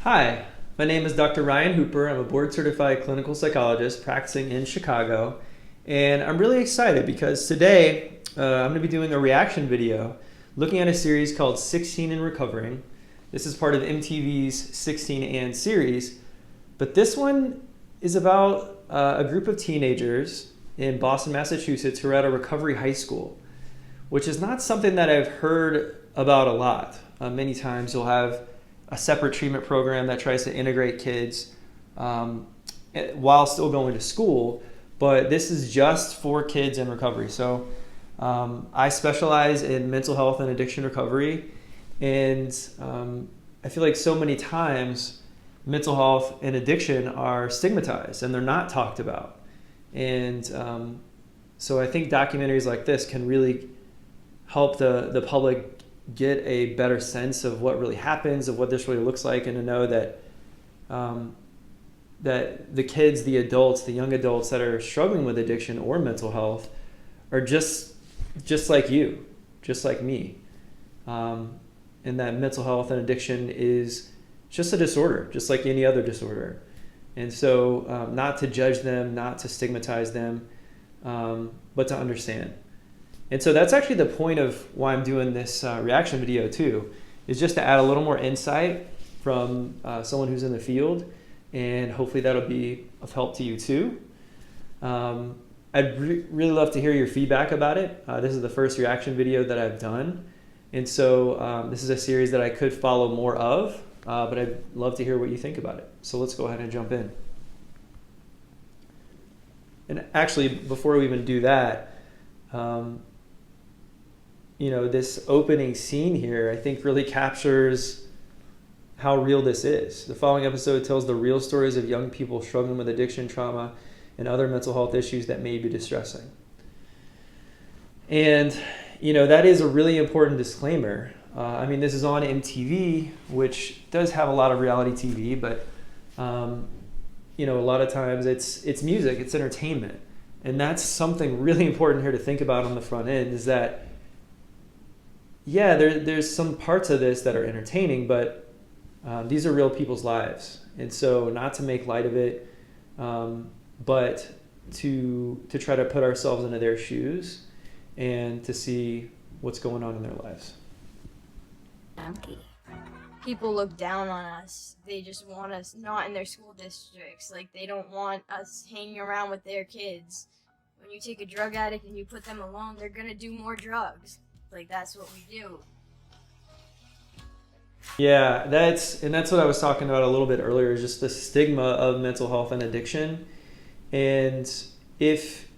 Hi, my name is Dr. Ryan Hooper. I'm a board certified clinical psychologist practicing in Chicago. And I'm really excited because today I'm going to be doing a reaction video looking at a series called 16 and Recovering. This is part of MTV's 16 and series. But this one is about a group of teenagers in Boston, Massachusetts who are at a recovery high school, which is not something that I've heard about a lot. Many times you'll have a separate treatment program that tries to integrate kids while still going to school, but this is just for kids in recovery. So I specialize in mental health and addiction recovery, and I feel like so many times mental health and addiction are stigmatized and they're not talked about. And so I think documentaries like this can really help the public get a better sense of what really happens, of what this really looks like, and to know that that the kids, the adults, the young adults that are struggling with addiction or mental health are just like you, just like me, and that mental health and addiction is just a disorder, just like any other disorder. And so not to judge them, not to stigmatize them, but to understand. And so that's actually the point of why I'm doing this reaction video too, is just to add a little more insight from someone who's in the field, and hopefully that'll be of help to you too. I'd really love to hear your feedback about it. This is the first reaction video that I've done. And so this is a series that I could follow more of, but I'd love to hear what you think about it. So let's go ahead and jump in. And actually, before we even do that, this opening scene here, I think really captures how real this is. The following episode tells the real stories of young people struggling with addiction, trauma, and other mental health issues that may be distressing. And, that is a really important disclaimer. This is on MTV, which does have a lot of reality TV, but, a lot of times it's music, it's entertainment. And that's something really important here to think about on the front end, is that yeah, there's some parts of this that are entertaining, but these are real people's lives. And so not to make light of it, but to try to put ourselves into their shoes and to see what's going on in their lives. People look down on us. They just want us not in their school districts. Like, they don't want us hanging around with their kids. When you take a drug addict and you put them alone, they're gonna do more drugs. Like, that's what we do. Yeah, that's what I was talking about a little bit earlier, is just the stigma of mental health and addiction. And if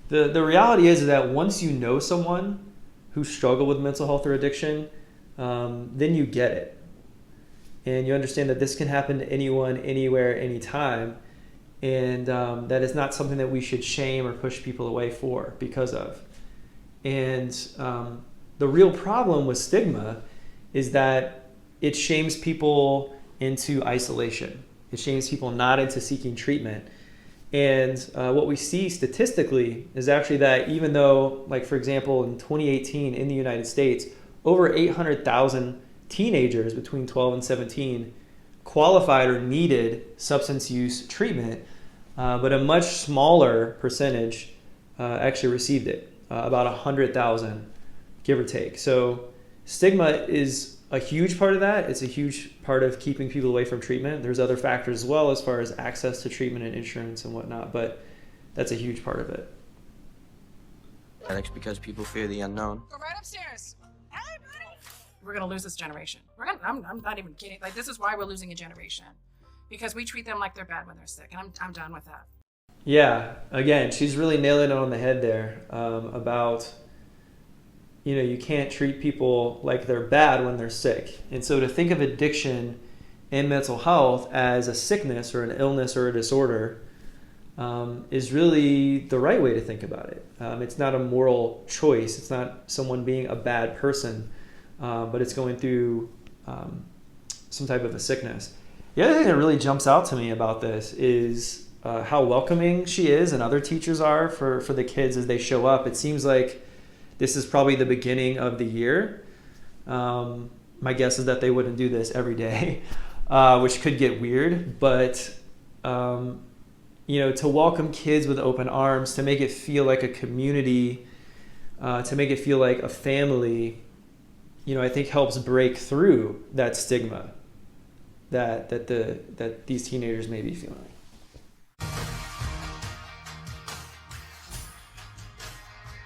the reality is that once you know someone who struggled with mental health or addiction, then you get it. And you understand that this can happen to anyone, anywhere, anytime. And that is not something that we should shame or push people away for because of. And the real problem with stigma is that it shames people into isolation. It shames people not into seeking treatment. And what we see statistically is actually that even though, like for example, in 2018 in the United States, over 800,000 teenagers between 12 and 17 qualified or needed substance use treatment, but a much smaller percentage actually received it. About 100,000, give or take. So stigma is a huge part of that. It's a huge part of keeping people away from treatment. There's other factors as well, as far as access to treatment and insurance and whatnot, but that's a huge part of it. Addicts because people fear the unknown. Go right upstairs. Hey, buddy. We're gonna lose this generation. I'm not even kidding. Like, this is why we're losing a generation, because we treat them like they're bad when they're sick, and I'm done with that. Yeah, again, she's really nailing it on the head there, about, you can't treat people like they're bad when they're sick. And so to think of addiction and mental health as a sickness or an illness or a disorder is really the right way to think about it. It's not a moral choice. It's not someone being a bad person, but it's going through some type of a sickness. The other thing that really jumps out to me about this is how welcoming she is and other teachers are for the kids as they show up. It seems like this is probably the beginning of the year. My guess is that they wouldn't do this every day. which could get weird, but to welcome kids with open arms, to make it feel like a community, to make it feel like a family, I think helps break through that stigma that these teenagers may be feeling.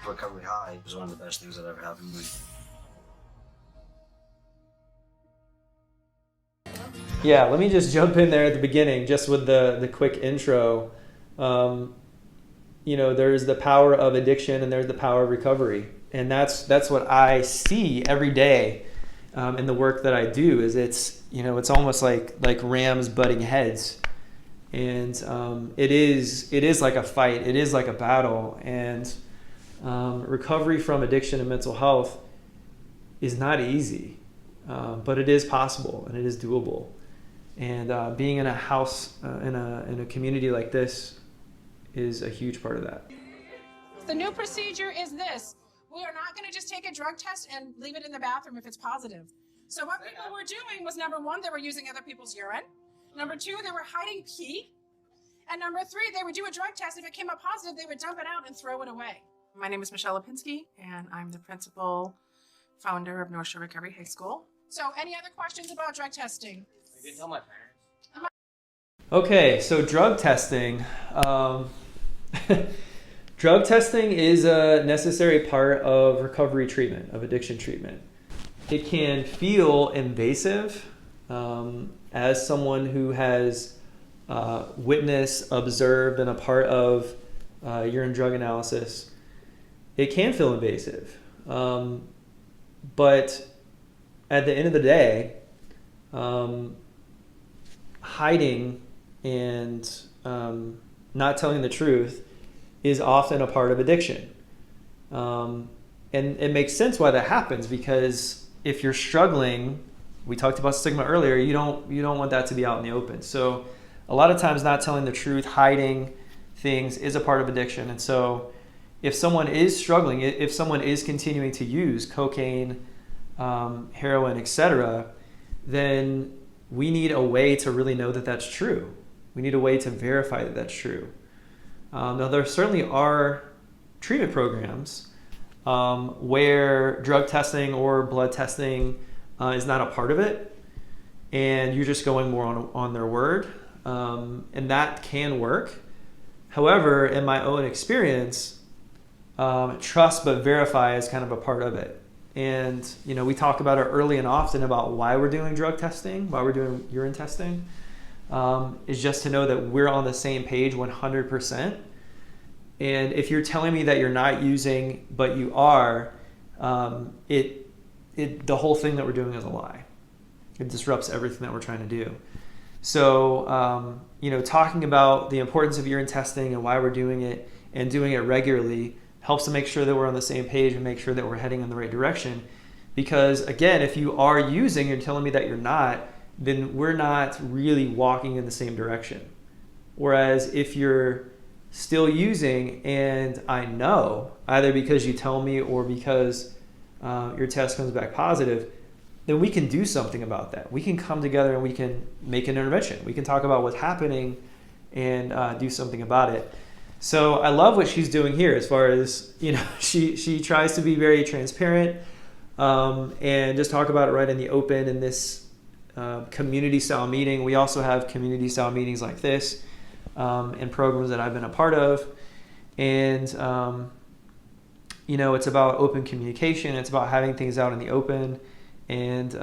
Recovery High was one of the best things that ever happened to me. Yeah, let me just jump in there at the beginning, just with the quick intro. There's the power of addiction and there's the power of recovery. And that's what I see every day in the work that I do. Is it's almost like rams butting heads, and it is like a fight. It is like a battle. And recovery from addiction and mental health is not easy, but it is possible and it is doable. And being in a house, in a community like this, is a huge part of that. The new procedure is this. We are not going to just take a drug test and leave it in the bathroom if it's positive. So what people were doing was, number one, they were using other people's urine. Number two, they were hiding pee. And number three, they would do a drug test. If it came up positive, they would dump it out and throw it away. My name is Michelle Lipinski, and I'm the principal founder of North Shore Recovery High School. So any other questions about drug testing? I can tell my parents. Okay, so drug testing. Drug testing is a necessary part of recovery treatment, of addiction treatment. It can feel invasive as someone who has witnessed, observed, and a part of urine drug analysis. It can feel invasive. But at the end of the day, hiding and not telling the truth is often a part of addiction. And it makes sense why that happens, because if you're struggling, we talked about stigma earlier, you don't want that to be out in the open. So a lot of times not telling the truth, hiding things is a part of addiction. And so if someone is struggling, if someone is continuing to use cocaine, heroin, etc., then we need a way to really know that that's true. We need a way to verify that that's true. Now, there certainly are treatment programs where drug testing or blood testing is not a part of it, and you're just going more on their word, and that can work. However, in my own experience, trust but verify is kind of a part of it. And we talk about it early and often about why we're doing drug testing, why we're doing urine testing, is just to know that we're on the same page 100%. And if you're telling me that you're not using, but you are, the whole thing that we're doing is a lie. It disrupts everything that we're trying to do. So, talking about the importance of urine testing and why we're doing it and doing it regularly helps to make sure that we're on the same page and make sure that we're heading in the right direction. Because again, if you are using, you're telling me that you're not, then we're not really walking in the same direction. Whereas if you're still using and I know, either because you tell me or because your test comes back positive, then we can do something about that. We can come together and we can make an intervention. We can talk about what's happening and do something about it. So I love what she's doing here, as far as, she tries to be very transparent and just talk about it right in the open in this community style meeting. We also have community style meetings like this and programs that I've been a part of. And, it's about open communication. It's about having things out in the open. And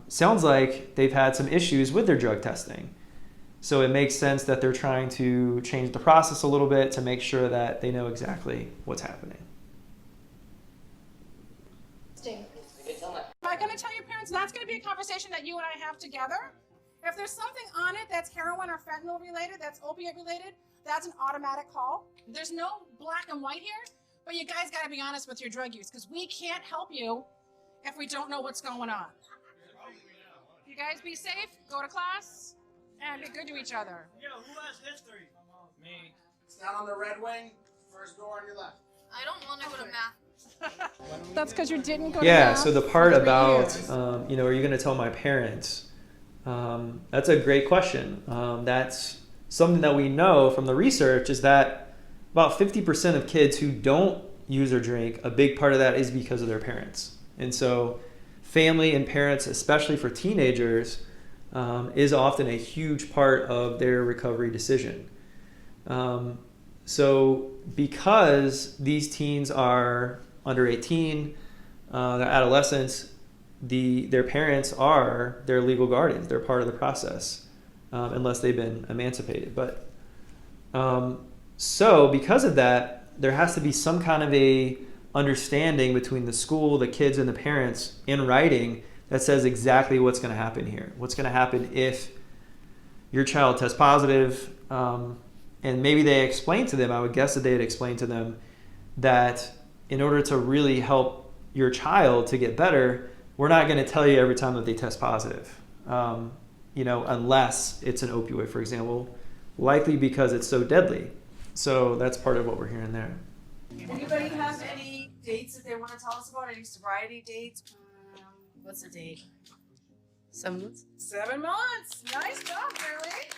sounds like they've had some issues with their drug testing. So it makes sense that they're trying to change the process a little bit to make sure that they know exactly what's happening. Am I going to tell your parents that's going to be a conversation that you and I have together? If there's something on it that's heroin or fentanyl related, that's opiate related, that's an automatic call. There's no black and white here, but you guys got to be honest with your drug use, because we can't help you if we don't know what's going on. You guys be safe, go to class, and be good to each other. Yo, who has history? Me. Stand on the red wing, first door on your left. I don't want to go to math. That's because you didn't go to Yeah, math so the part for 3 about, years. are you going to tell my parents? That's a great question. That's something that we know from the research is that about 50% of kids who don't use or drink, a big part of that is because of their parents. And so family and parents, especially for teenagers, is often a huge part of their recovery decision. So because these teens are under 18, they're adolescents, their parents are their legal guardians. They're part of the process, unless they've been emancipated. But so because of that, there has to be some kind of a understanding between the school, the kids, and the parents in writing that says exactly what's going to happen here. What's going to happen if your child tests positive, and maybe they explain to them, I would guess that they had explained to them that in order to really help your child to get better, we're not going to tell you every time that they test positive, unless it's an opioid, for example, likely because it's so deadly. So that's part of what we're hearing there. Anybody have any dates that they want to tell us about? Any sobriety dates? What's the date? 7 months. 7 months. Nice job, Carly.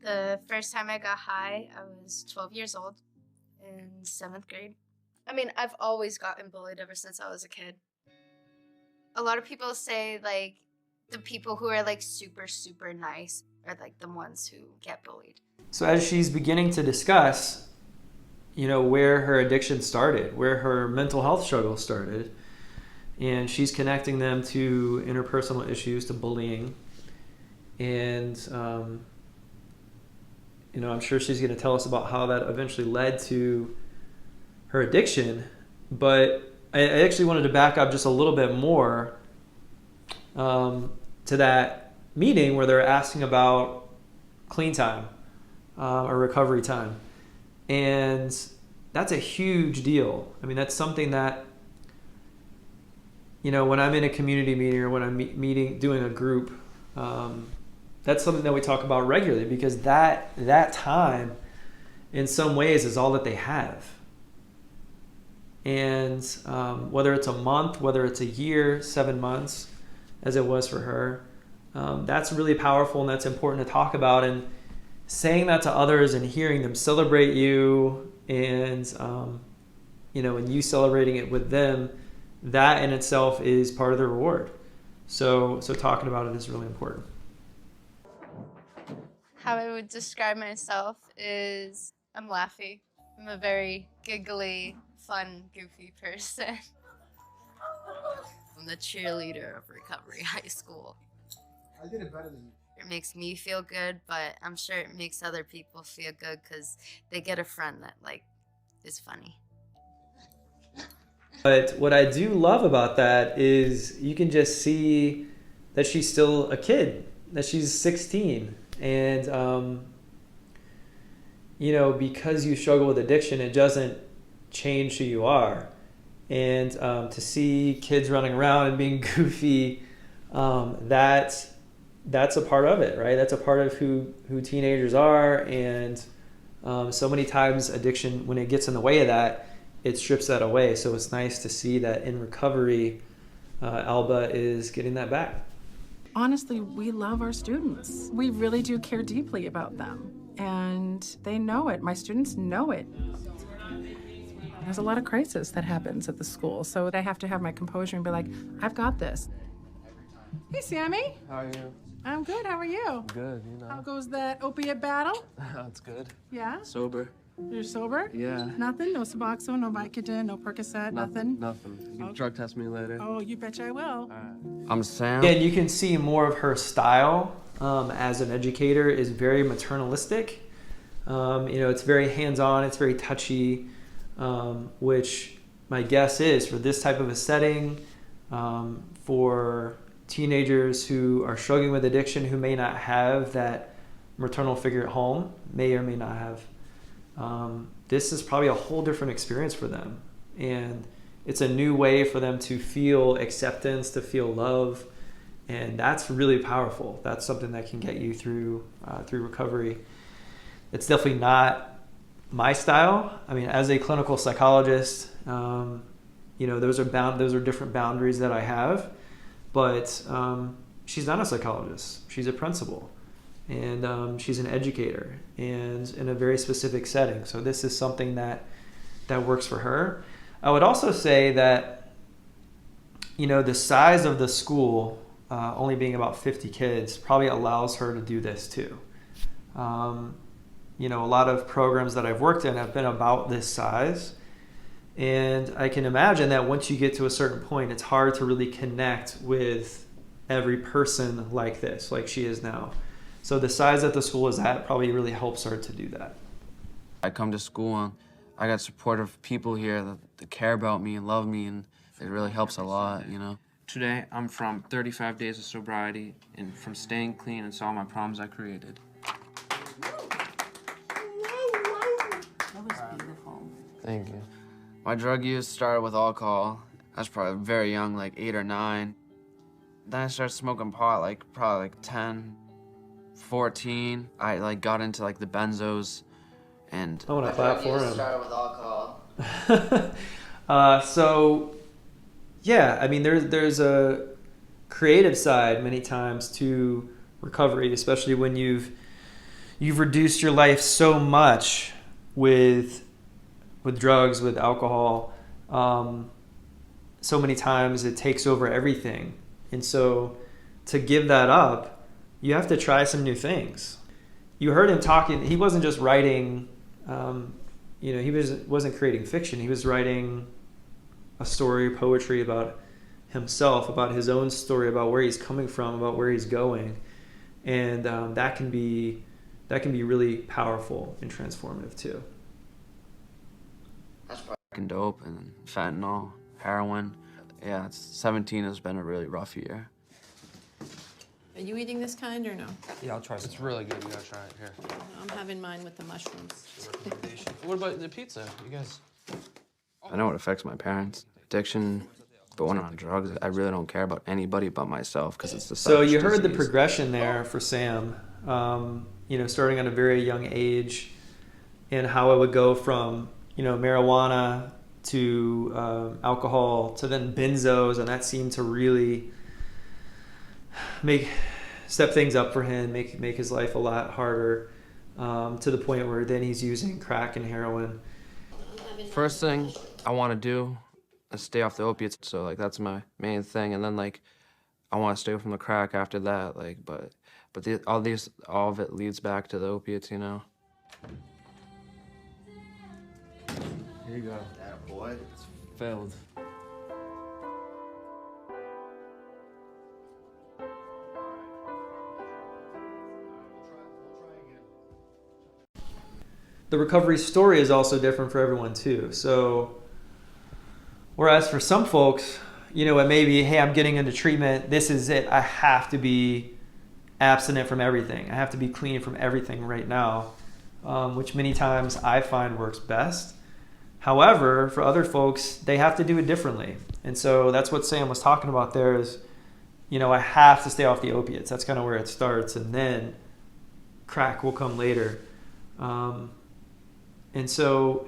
The first time I got high, I was 12 years old in 7th grade. I mean, I've always gotten bullied ever since I was a kid. A lot of people say, like, the people who are, like, super, super nice are, like, the ones who get bullied. So as she's beginning to discuss, where her addiction started, where her mental health struggle started, and she's connecting them to interpersonal issues, to bullying, and I'm sure she's going to tell us about how that eventually led to her addiction. But I actually wanted to back up just a little bit more to that meeting where they're asking about clean time or recovery time. And that's a huge deal. I mean, that's something that, when I'm in a community meeting or when I'm doing a group, that's something that we talk about regularly, because that time in some ways is all that they have. And whether it's a month, whether it's a year, 7 months, as it was for her, that's really powerful, and that's important to talk about. And saying that to others and hearing them celebrate you, and and you celebrating it with them, that in itself is part of the reward. So talking about it is really important. How I would describe myself is I'm laughy. I'm a very giggly, fun, goofy person. I'm the cheerleader of Recovery High School. I did it better than you. It makes me feel good, but I'm sure it makes other people feel good because they get a friend that, is funny. But what I do love about that is you can just see that she's still a kid, that she's 16. And, because you struggle with addiction, it doesn't change who you are. And to see kids running around and being goofy, that's a part of it, right? That's a part of who teenagers are. And so many times addiction, when it gets in the way of that, it strips that away. So it's nice to see that in recovery, Alba is getting that back. Honestly, we love our students. We really do care deeply about them, and they know it. My students know it. There's a lot of crisis that happens at the school, so I have to have my composure and be like, I've got this. Hey, Sammy. How are you? I'm good. How are you? Good, How goes that opiate battle? That's good. Yeah? Sober? You're sober? Yeah. Nothing? No Suboxone, no Vicodin, no Percocet, nothing? Nothing. You can Okay. drug test me later. Oh, you betcha I will. I'm Sam. And you can see more of her style as an educator is very maternalistic. It's very hands-on, it's very touchy, which my guess is for this type of a setting, for teenagers who are struggling with addiction, who may not have that maternal figure at home, may or may not have. This is probably a whole different experience for them. And it's a new way for them to feel acceptance, to feel love. And that's really powerful. That's something that can get you through recovery. It's definitely not my style. I mean, as a clinical psychologist, those are different boundaries that I have. but she's not a psychologist. She's a principal, and she's an educator, and in a very specific setting. So this is something that works for her. I would also say that, the size of the school, only being about 50 kids, probably allows her to do this too. A lot of programs that I've worked in have been about this size. And I can imagine that once you get to a certain point, it's hard to really connect with every person like this, like she is now. So the size that the school is at probably really helps her to do that. I come to school and I got supportive people here that care about me and love me, and it really helps a lot, Today, I'm from 35 days of sobriety and from staying clean and solving my problems I created. That was beautiful. Thank you. My drug use started with alcohol. I was probably very young, like 8 or 9. Then I started smoking pot, probably 10, 14. I got into the benzos, and I want to clap for him. Started with alcohol. There's a creative side many times to recovery, especially when you've reduced your life so much with drugs, with alcohol. So many times it takes over everything. And so to give that up, you have to try some new things. You heard him talking. He wasn't just writing, he wasn't creating fiction. He was writing a story, poetry about himself, about his own story, about where he's coming from, about where he's going. And that can be really powerful and transformative too. That's probably dope and fentanyl, heroin. Yeah, 17 has been a really rough year. Are you eating this kind or no? Yeah, I'll try it. It's really good. You gotta try it. Here. I'm having mine with the mushrooms. What about the pizza? You guys? I know it affects my parents. Addiction, but when I'm on drugs, I really don't care about anybody but myself because it's the So you heard the disease. progression there for Sam, starting at a very young age, and how it would go from, marijuana to alcohol to then benzos, and that seemed to really step things up for him, make his life a lot harder, to the point where then he's using crack and heroin. First thing I want to do is stay off the opiates, so that's my main thing, and then I want to stay away from the crack after that, but all of it leads back to the opiates, Here you go. Yeah, boy. It's filled. The recovery story is also different for everyone too. So, whereas for some folks, it may be, hey, I'm getting into treatment. This is it. I have to be abstinent from everything. I have to be clean from everything right now, which many times I find works best. However, for other folks, they have to do it differently. And so that's what Sam was talking about there is, I have to stay off the opiates. That's kind of where it starts. And then crack will come later. And so,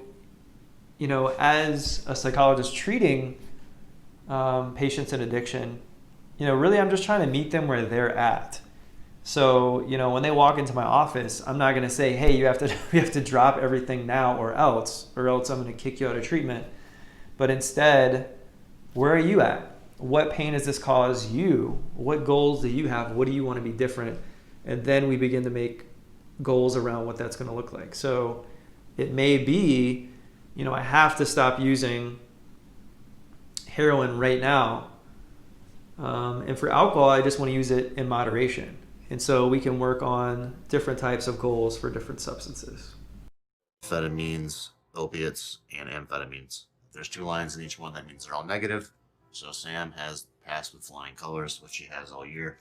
as a psychologist treating patients in addiction, really I'm just trying to meet them where they're at. So, when they walk into my office, I'm not going to say, hey, you have to drop everything now or else I'm going to kick you out of treatment. But instead, where are you at? What pain does this cause you? What goals do you have? What do you want to be different? And then we begin to make goals around what that's going to look like. So it may be, I have to stop using heroin right now. And for alcohol, I just want to use it in moderation. And so we can work on different types of goals for different substances. Amphetamines, opiates, and amphetamines. If there's 2 lines in each one, that means they're all negative. So Sam has passed with flying colors, which he has all year,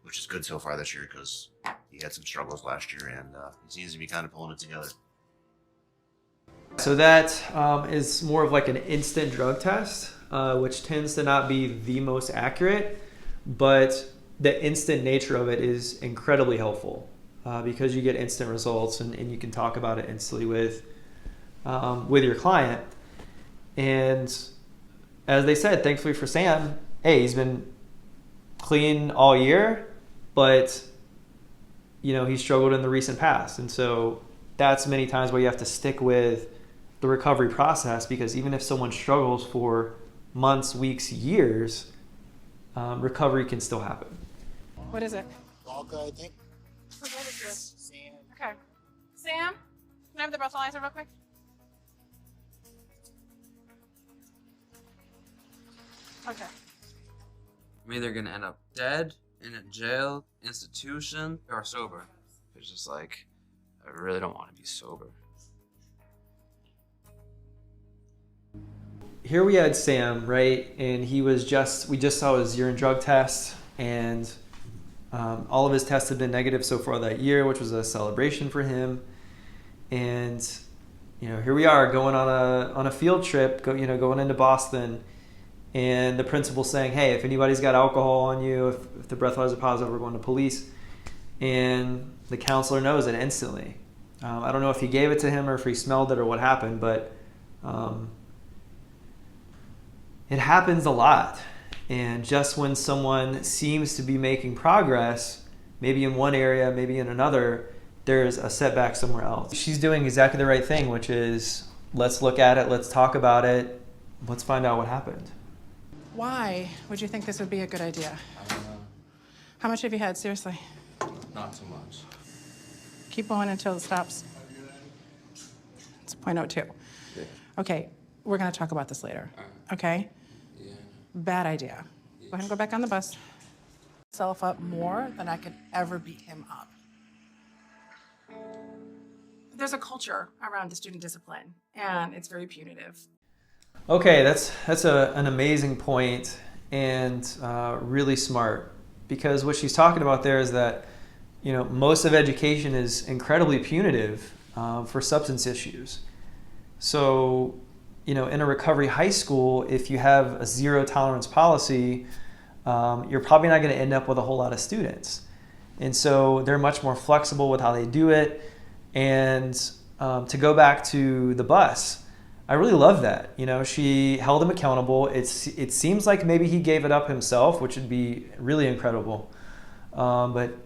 which is good so far this year because he had some struggles last year, and he seems to be kind of pulling it together. So that is more of an instant drug test, which tends to not be the most accurate, but the instant nature of it is incredibly helpful because you get instant results and you can talk about it instantly with your client. And as they said, thankfully for Sam, hey, he's been clean all year, but he struggled in the recent past. And so that's many times where you have to stick with the recovery process, because even if someone struggles for months, weeks, years, recovery can still happen. What is it? Vodka, I think. What is this? Sam. Okay. Sam, can I have the breathalyzer real quick? Okay. I'm either gonna end up dead, in a jail, institution, or sober. It's just like, I really don't want to be sober. Here we had Sam, right? And we just saw his urine drug test, and all of his tests have been negative so far that year, which was a celebration for him. And here we are going on a field trip, going into Boston, and the principal saying, hey, if anybody's got alcohol on you, if the breathalyzer is positive, we're going to police. And the counselor knows it instantly. I don't know if he gave it to him or if he smelled it or what happened, but it happens a lot. And just when someone seems to be making progress, maybe in one area, maybe in another, there's a setback somewhere else. She's doing exactly the right thing, which is, let's look at it, let's talk about it, let's find out what happened. Why would you think this would be a good idea? I don't know. How much have you had, seriously? Not too much. Keep going until it stops. It's 0.02. Yeah. Okay, we're gonna talk about this later, okay? Yeah. Bad idea. Go ahead and go back on the bus. Myself up more than I could ever beat him up. There's a culture around the student discipline, and it's very punitive. Okay, that's an amazing point, and really smart, because what she's talking about there is that most of education is incredibly punitive for substance issues. So in a recovery high school, if you have a zero tolerance policy, you're probably not going to end up with a whole lot of students. And so they're much more flexible with how they do it. And to go back to the bus, I really love that. She held him accountable. It seems like maybe he gave it up himself, which would be really incredible. But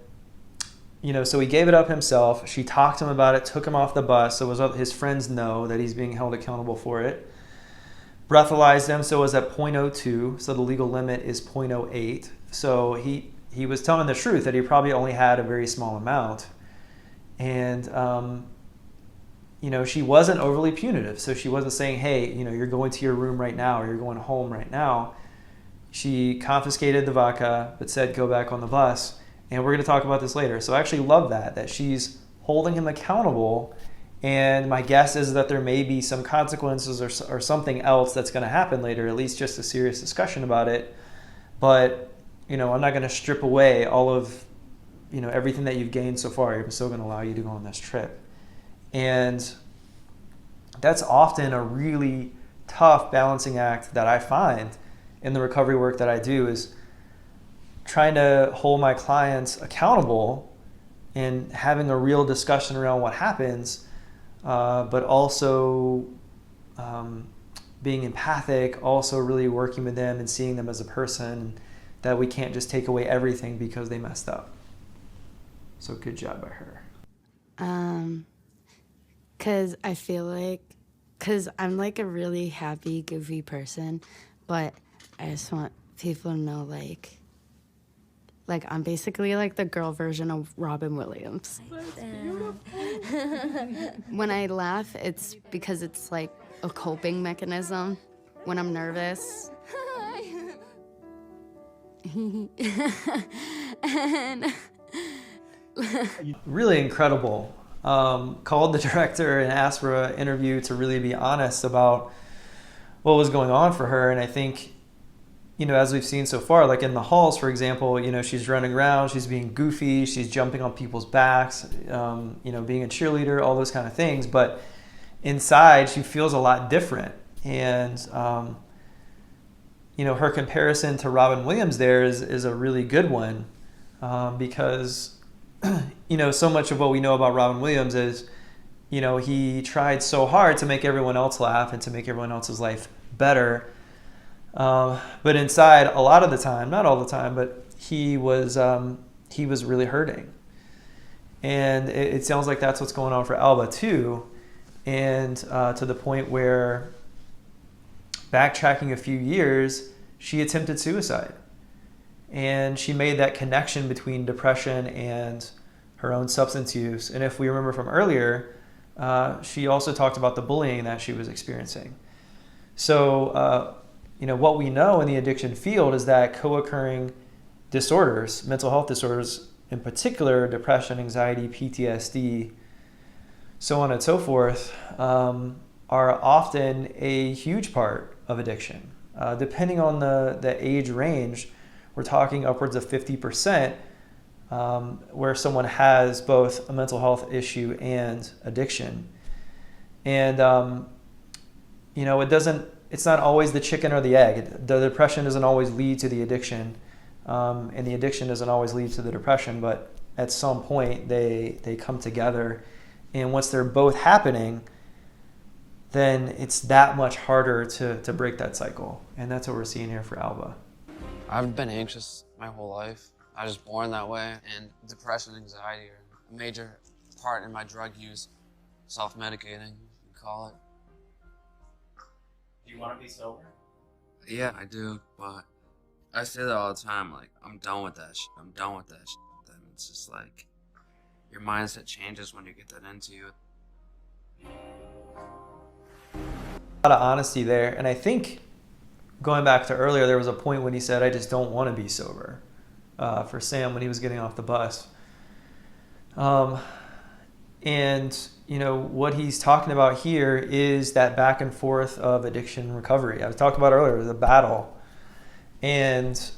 so he gave it up himself. She talked to him about it, took him off the bus, so his friends know that he's being held accountable for it. Breathalyzed him, so it was at 0.02, so the legal limit is 0.08. So he was telling the truth that he probably only had a very small amount. And she wasn't overly punitive, so she wasn't saying, hey, you're going to your room right now, or you're going home right now. She confiscated the vodka, but said, go back on the bus. And we're going to talk about this later. So I actually love that she's holding him accountable. And my guess is that there may be some consequences or something else that's going to happen later, at least just a serious discussion about it. But, I'm not going to strip away all of, everything that you've gained so far. I'm still going to allow you to go on this trip. And that's often a really tough balancing act that I find in the recovery work that I do, is trying to hold my clients accountable and having a real discussion around what happens, but also being empathic, also really working with them and seeing them as a person, that we can't just take away everything because they messed up. So good job by her. Because I feel because I'm like a really happy, goofy person, but I just want people to know, like I'm basically like the girl version of Robin Williams. When I laugh, it's because it's like a coping mechanism when I'm nervous. And really incredible. Called the director and asked for an interview to really be honest about what was going on for her. And I think, as we've seen so far, like in the halls, for example, she's running around, she's being goofy, she's jumping on people's backs, being a cheerleader, all those kind of things. But inside, she feels a lot different. And, her comparison to Robin Williams there is a really good one, because so much of what we know about Robin Williams is, he tried so hard to make everyone else laugh and to make everyone else's life better. But inside, a lot of the time, not all the time, but he was really hurting. And it sounds like that's what's going on for Alba too. And to the point where, backtracking a few years, she attempted suicide. And she made that connection between depression and her own substance use. And if we remember from earlier, she also talked about the bullying that she was experiencing. So, what we know in the addiction field is that co-occurring disorders, mental health disorders, in particular depression, anxiety, PTSD, so on and so forth, are often a huge part of addiction. Depending on the age range, we're talking upwards of 50%, where someone has both a mental health issue and addiction. And, it's not always the chicken or the egg. The depression doesn't always lead to the addiction, and the addiction doesn't always lead to the depression, but at some point they come together. And once they're both happening, then it's that much harder to break that cycle. And that's what we're seeing here for Alba. I've been anxious my whole life. I was born that way, and depression and anxiety are a major part in my drug use. Self-medicating, you call it. Do you want to be sober? Yeah, I do, but I say that all the time, like, I'm done with that shit. I'm done with that shit. Then it's just like, your mindset changes when you get that into you. A lot of honesty there, and I think, going back to earlier, there was a point when he said, I just don't want to be sober, for Sam when he was getting off the bus. And, what he's talking about here is that back and forth of addiction recovery. I was talking about earlier, the battle. And,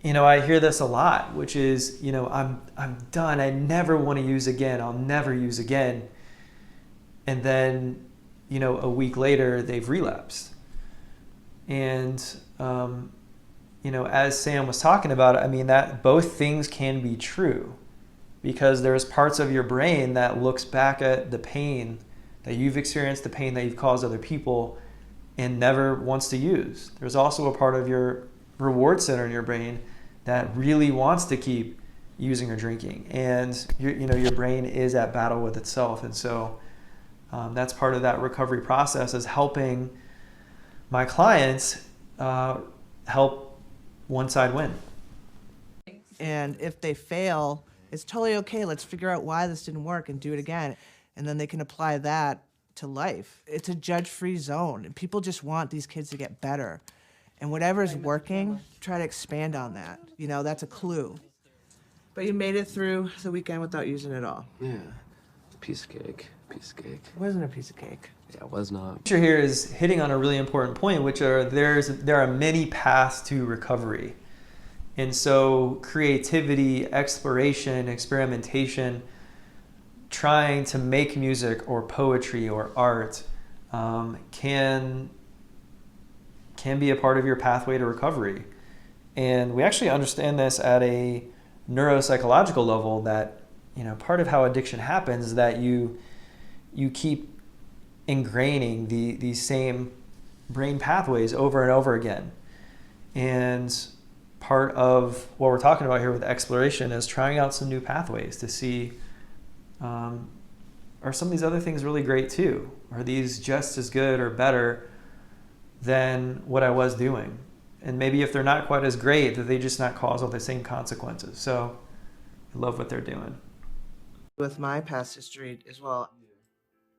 I hear this a lot, which is, I'm done. I never want to use again. I'll never use again. And then, a week later, they've relapsed. And, as Sam was talking about, that both things can be true, because there's parts of your brain that looks back at the pain that you've experienced, the pain that you've caused other people, and never wants to use. There's also a part of your reward center in your brain that really wants to keep using or drinking. And your brain is at battle with itself. And so that's part of that recovery process, is helping my clients help one side win. And if they fail, it's totally okay. Let's figure out why this didn't work and do it again. And then they can apply that to life. It's a judge-free zone. And people just want these kids to get better. And whatever's working, try to expand on that. That's a clue. But you made it through the weekend without using it all. Yeah. Piece of cake. Piece of cake. It wasn't a piece of cake. Yeah, it was not. The teacher here is hitting on a really important point, which are there are many paths to recovery. And so creativity, exploration, experimentation, trying to make music or poetry or art can be a part of your pathway to recovery. And we actually understand this at a neuropsychological level, that part of how addiction happens is that you keep ingraining these same brain pathways over and over again. And part of what we're talking about here with exploration is trying out some new pathways to see, are some of these other things really great too? Are these just as good or better than what I was doing? And maybe if they're not quite as great, that they just not cause all the same consequences. So I love what they're doing. With my past history as well,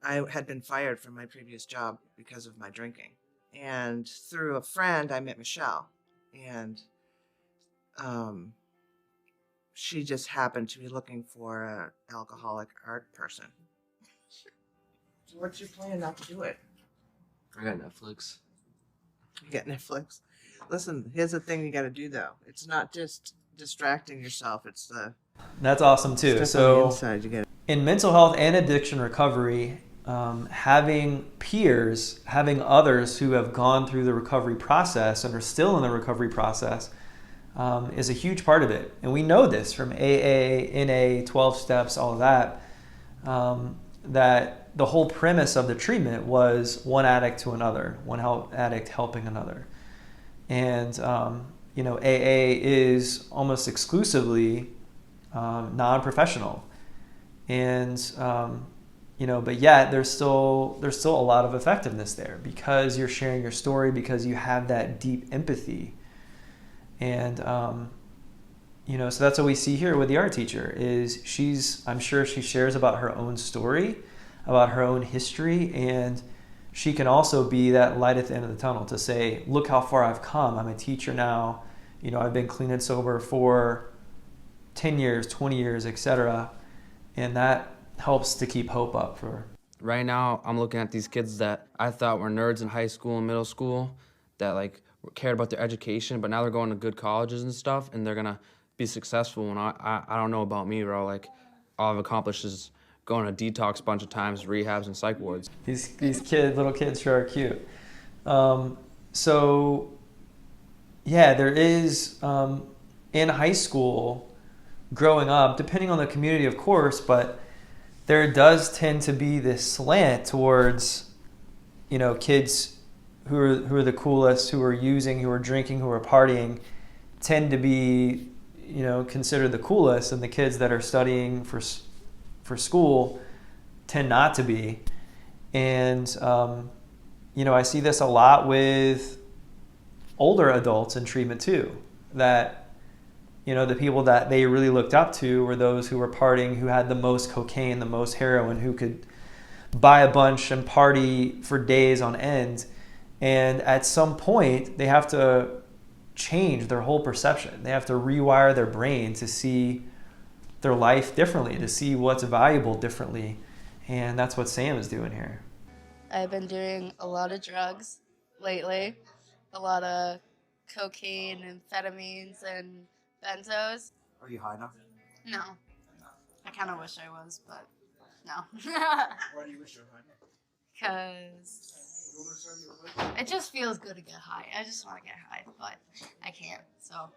I had been fired from my previous job because of my drinking. And through a friend, I met Michelle. And she just happened to be looking for an alcoholic art person. So what's your plan not to do it? I got Netflix. You got Netflix? Listen, here's the thing you got to do, though. It's not just distracting yourself. It's the... That's awesome, too. So inside, you get in mental health and addiction recovery, having peers, having others who have gone through the recovery process and are still in the recovery process is a huge part of it. And we know this from AA, NA, 12 steps, all of that, that the whole premise of the treatment was one addict to another, one addict helping another. And, AA is almost exclusively non-professional. And, but yet there's still a lot of effectiveness there because you're sharing your story, because you have that deep empathy. And, so that's what we see here with the art teacher is I'm sure she shares about her own story, about her own history, and she can also be that light at the end of the tunnel to say, look how far I've come. I'm a teacher now. I've been clean and sober for 10 years, 20 years, etc. And that helps to keep hope up for her. Right now, I'm looking at these kids that I thought were nerds in high school and middle school that like cared about their education, but now they're going to good colleges and stuff, and they're gonna be successful. And I don't know about me, bro. Like, all I've accomplished is going to detox a bunch of times, rehabs, and psych wards. These little kids sure are cute. There is in high school, growing up, depending on the community, of course, but there does tend to be this slant towards, kids who are the coolest, who are using, who are drinking, who are partying, tend to be, considered the coolest, and the kids that are studying for school tend not to be. And, I see this a lot with older adults in treatment too, that, the people that they really looked up to were those who were partying, who had the most cocaine, the most heroin, who could buy a bunch and party for days on end. And at some point, they have to change their whole perception. They have to rewire their brain to see their life differently, to see what's valuable differently. And that's what Sam is doing here. I've been doing a lot of drugs lately, a lot of cocaine, amphetamines, and benzos. Are you high now? No. I kind of wish I was, but no. Why do you wish you were high now? Because it just feels good to get high. I just want to get high, but I can't, so.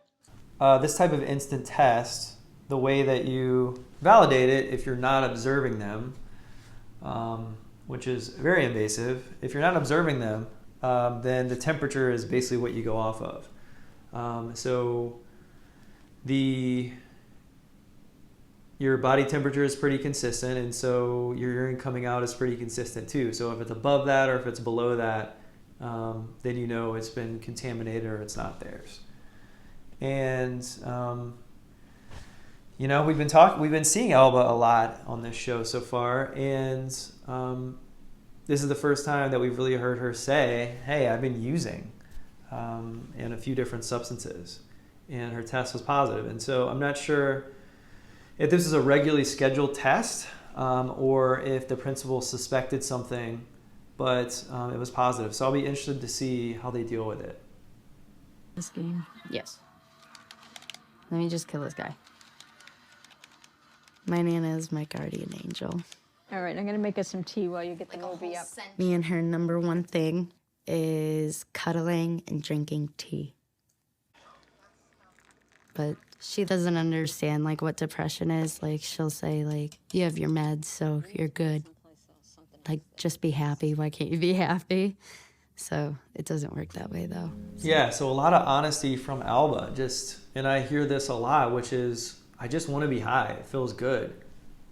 This type of instant test, the way that you validate it, if you're not observing them, which is very invasive, if you're not observing them, then the temperature is basically what you go off of. So your body temperature is pretty consistent, and so your urine coming out is pretty consistent too. So if it's above that or if it's below that, then it's been contaminated or it's not theirs. And we've been seeing Alba a lot on this show so far, and this is the first time that we've really heard her say, "Hey, I've been using," and a few different substances, and her test was positive. And so I'm not sure if this is a regularly scheduled test or if the principal suspected something, but it was positive. So I'll be interested to see how they deal with it. This game? Yes. Let me just kill this guy. My Nana is my guardian angel. All right, I'm gonna make us some tea while you get the movie up. Me and her number one thing is cuddling and drinking tea. But she doesn't understand, what depression is. She'll say, you have your meds, so you're good. Just be happy. Why can't you be happy? So it doesn't work that way, though. Yeah, so a lot of honesty from Alba. And I hear this a lot, which is, I just want to be high. It feels good.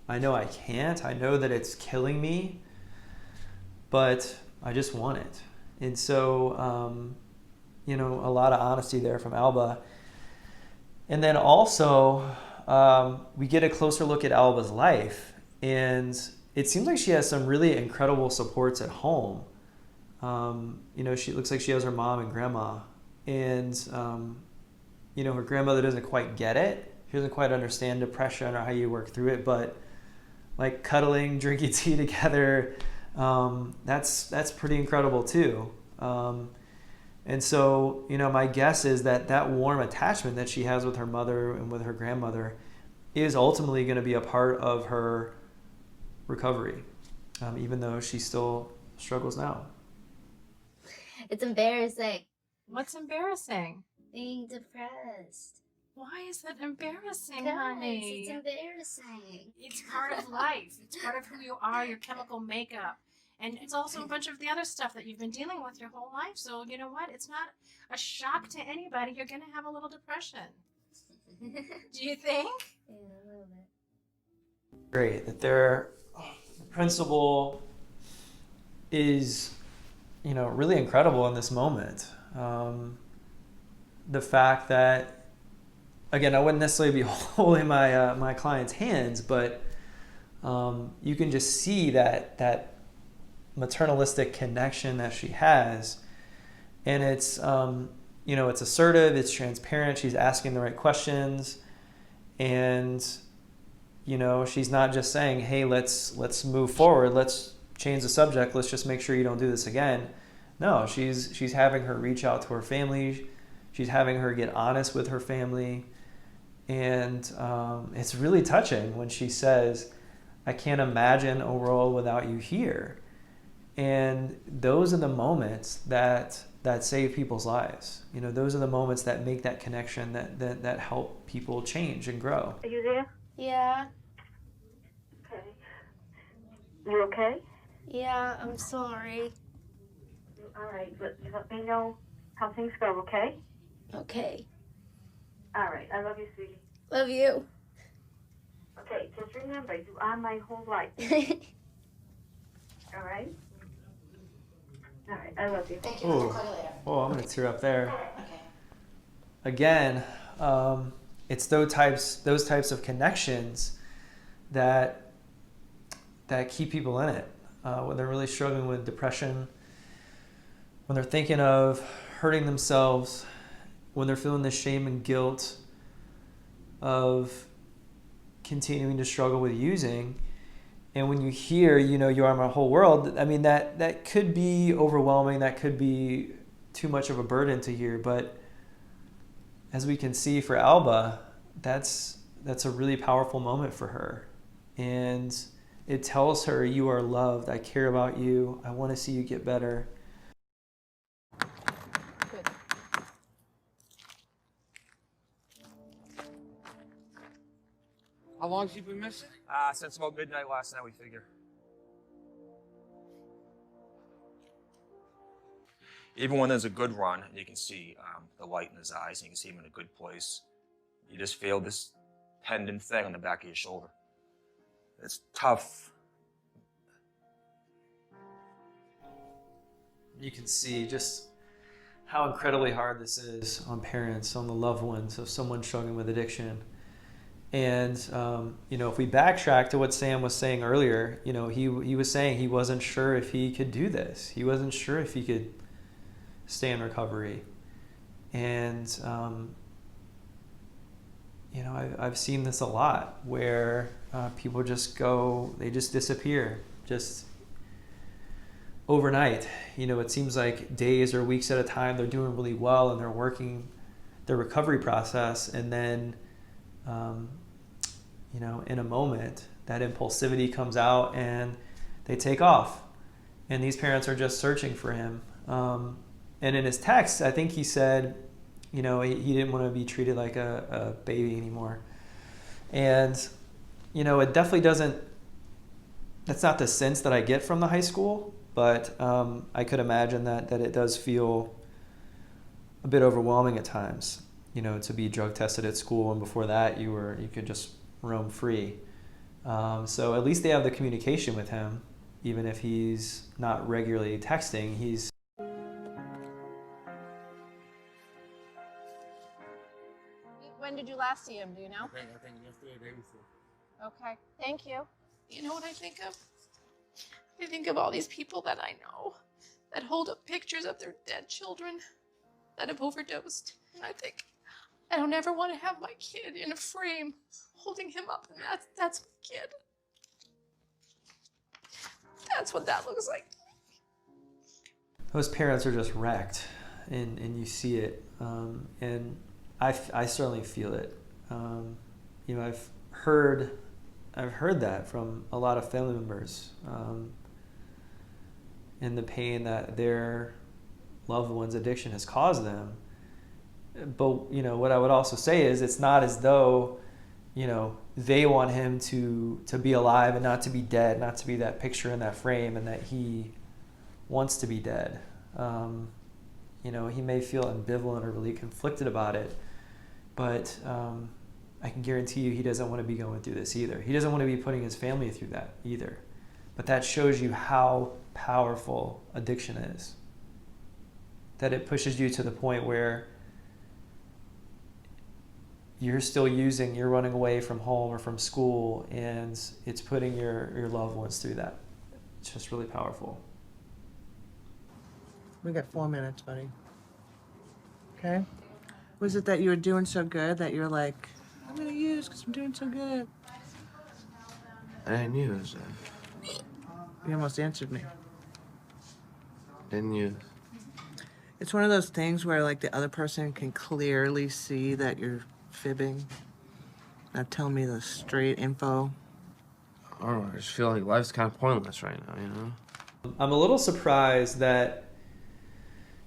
I know I can't. I know that it's killing me, but I just want it. And so, a lot of honesty there from Alba. And then also, we get a closer look at Alba's life, and it seems like she has some really incredible supports at home. She looks like she has her mom and grandma, and her grandmother doesn't quite get it. She doesn't quite understand depression or how you work through it, but cuddling, drinking tea together, that's pretty incredible too. And so, my guess is that warm attachment that she has with her mother and with her grandmother is ultimately going to be a part of her recovery, even though she still struggles now. It's embarrassing. What's embarrassing? Being depressed. Why is that embarrassing, Guys, honey? it's embarrassing. It's part of life. It's part of who you are, your chemical makeup. And it's also a bunch of the other stuff that you've been dealing with your whole life. So you know what? It's not a shock to anybody. You're going to have a little depression. Do you think? Yeah, a little bit. Great. That the principal is, really incredible in this moment. The fact that, again, I wouldn't necessarily be holding my client's hands, but you can just see that maternalistic connection that she has, and it's it's assertive, it's transparent, she's asking the right questions, and she's not just saying, hey, let's move forward, let's change the subject, let's just make sure you don't do this again. No, she's having her reach out to her family, she's having her get honest with her family, and it's really touching when she says, I can't imagine a world without you here. And those are the moments that save people's lives. Those are the moments that make that connection, that help people change and grow. Are you there? Yeah. Okay. You okay? Yeah, I'm sorry. All right, but you let me know how things go, okay? Okay. All right, I love you, sweetie. Love you. Okay, just remember, you are my whole life. All right? All right, I love you. Thank you. Ooh. I'll call you later. Oh, I'm going to tear up there. Okay. Again, it's those types of connections that keep people in it. When they're really struggling with depression, when they're thinking of hurting themselves, when they're feeling the shame and guilt of continuing to struggle with using, and when you hear, you are my whole world, I mean, that could be overwhelming, that could be too much of a burden to hear, but as we can see for Alba, that's a really powerful moment for her. And it tells her, you are loved, I care about you, I want to see you get better. How long's she been missing? Since about midnight last night, we figure. Even when there's a good run, and you can see the light in his eyes, and you can see him in a good place, you just feel this pendant thing on the back of your shoulder. It's tough. You can see just how incredibly hard this is on parents, on the loved ones of someone struggling with addiction. And, if we backtrack to what Sam was saying earlier, he was saying he wasn't sure if he could do this. He wasn't sure if he could stay in recovery. And, I've seen this a lot where people just they just disappear, just overnight. It seems like days or weeks at a time, they're doing really well and they're working their recovery process, and then in a moment, that impulsivity comes out and they take off. And these parents are just searching for him. And in his text, I think he said, he didn't want to be treated like a baby anymore. And, it definitely that's not the sense that I get from the high school, but I could imagine that it does feel a bit overwhelming at times, to be drug tested at school, and before that you could just roam free. So at least they have the communication with him, even if he's not regularly texting. When did you last see him? Do you know? I think yesterday, the day before. Okay. Thank you. You know what I think of? I think of all these people that I know that hold up pictures of their dead children that have overdosed. And I think, I don't ever want to have my kid in a frame holding him up, and that's my kid. That's what that looks like. Those parents are just wrecked, and you see it, and I certainly feel it. I've heard that from a lot of family members, and the pain that their loved one's addiction has caused them. But what I would also say is, it's not as though you know, they want him to be alive and not to be dead, not to be that picture in that frame, and that he wants to be dead. You know, he may feel ambivalent or really conflicted about it, but I can guarantee you he doesn't want to be going through this either. He doesn't want to be putting his family through that either. But that shows you how powerful addiction is. That it pushes you to the point where you're still using, you're running away from home or from school, and it's putting your loved ones through that. It's just really powerful. We got 4 minutes, buddy. Okay? Was it that you were doing so good that you're like, I'm gonna use because I'm doing so good? I didn't use. You almost answered me. Didn't use. It's one of those things where like the other person can clearly see that you're fibbing. Not telling me the straight info. I don't know, I just feel like life's kind of pointless right now, you know? I'm a little surprised that,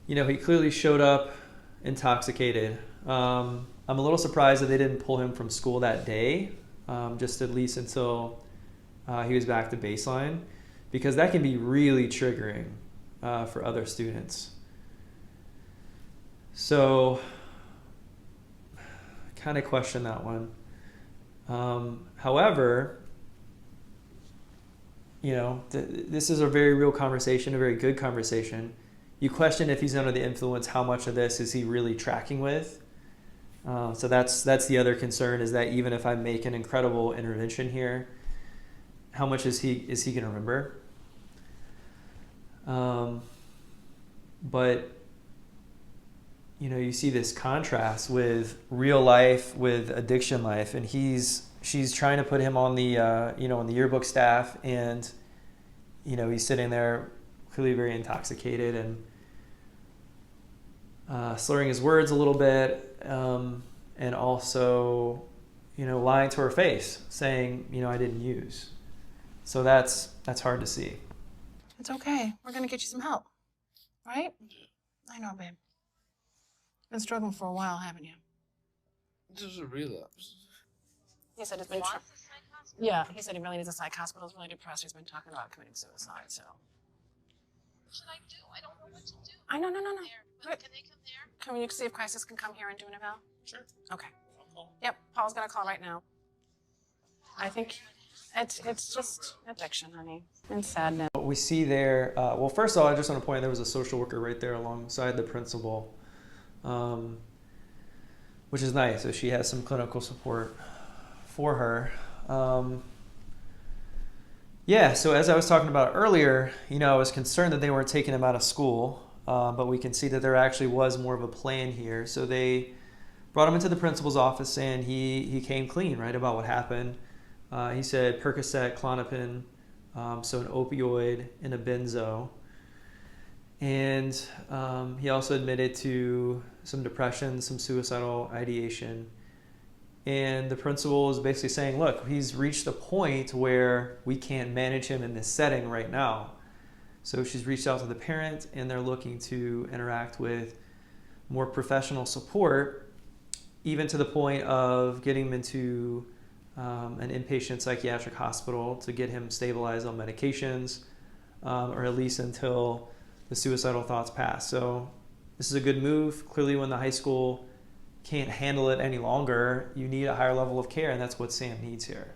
you know, he clearly showed up intoxicated. I'm a little surprised that they didn't pull him from school that day, just at least until he was back to baseline, because that can be really triggering for other students. So, kind of question that one. However, you know, this is a very real conversation, a very good conversation. You question if he's under the influence, how much of this is he really tracking with? So that's the other concern, is that even if I make an incredible intervention here, how much is he going to remember? But you know, you see this contrast with real life, with addiction life, and she's trying to put him on the you know, on the yearbook staff, and you know, he's sitting there clearly very intoxicated and slurring his words a little bit, and also, you know, lying to her face, saying, you know, I didn't use. So that's hard to see. It's okay. We're gonna get you some help, right? I know, babe. Been struggling for a while, haven't you? This is a relapse. He said it's been. Yeah, he said he really needs a psych hospital. He's really depressed. He's been talking about committing suicide. So. What should I do? I don't know what to do. I know, no. Can they come there? Can you see if Crisis can come here and do an eval? Sure. Okay. Yep, Paul's gonna call right now. I think it's just addiction, honey, and sadness. What we see there, well, first of all, I just want to point out there was a social worker right there alongside the principal, which is nice. So she has some clinical support for her. Yeah, so as I was talking about earlier, you know, I was concerned that they weren't taking him out of school, but we can see that there actually was more of a plan here. So they brought him into the principal's office, and he came clean, right, about what happened. He said Percocet, Klonopin, so an opioid and a benzo. And he also admitted to some depression, some suicidal ideation. And the principal is basically saying, look, he's reached a point where we can't manage him in this setting right now. So she's reached out to the parent, and they're looking to interact with more professional support, even to the point of getting him into an inpatient psychiatric hospital to get him stabilized on medications, or at least until the suicidal thoughts pass. So this is a good move. Clearly, when the high school can't handle it any longer, you need a higher level of care, and that's what Sam needs here.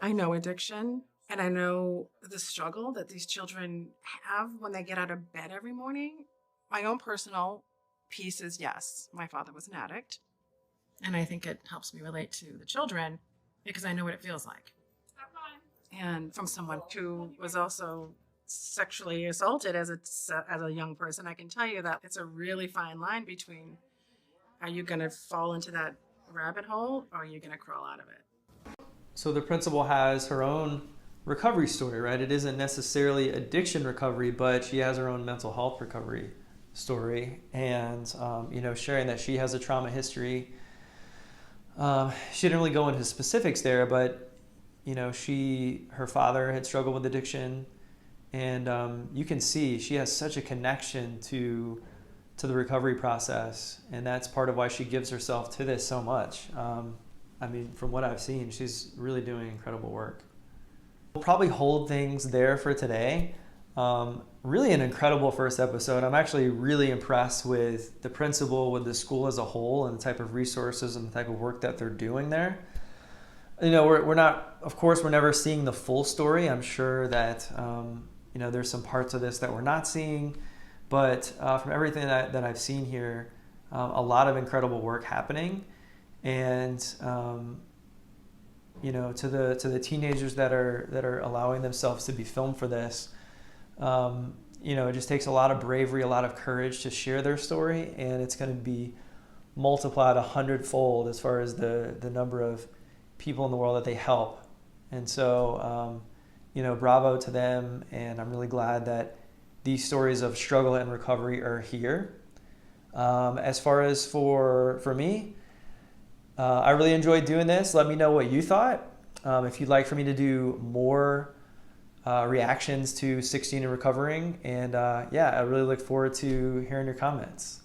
I know addiction, and I know the struggle that these children have when they get out of bed every morning. My own personal piece is, yes, my father was an addict, and I think it helps me relate to the children because I know what it feels like. And from someone who was also sexually assaulted as a young person, I can tell you that it's a really fine line between, are you going to fall into that rabbit hole, or are you going to crawl out of it? So the principal has her own recovery story, right? It isn't necessarily addiction recovery, but she has her own mental health recovery story, and you know, sharing that she has a trauma history. She didn't really go into specifics there, but you know, her father had struggled with addiction, and you can see she has such a connection to the recovery process, and that's part of why she gives herself to this so much. I mean, from what I've seen, she's really doing incredible work. We'll probably hold things there for today. Really an incredible first episode. I'm actually really impressed with the principal, with the school as a whole, and the type of resources and the type of work that they're doing there. You know, we're not, of course, we're never seeing the full story. I'm sure that, you know, there's some parts of this that we're not seeing, but from everything that I've seen here, a lot of incredible work happening. And, you know, to the teenagers that are allowing themselves to be filmed for this, you know, it just takes a lot of bravery, a lot of courage to share their story, and it's going to be multiplied 100-fold as far as the number of people in the world that they help. And so, you know, bravo to them, and I'm really glad that these stories of struggle and recovery are here. As far as for me, I really enjoyed doing this. Let me know what you thought. If you'd like for me to do more reactions to 16 and recovering, and yeah, I really look forward to hearing your comments.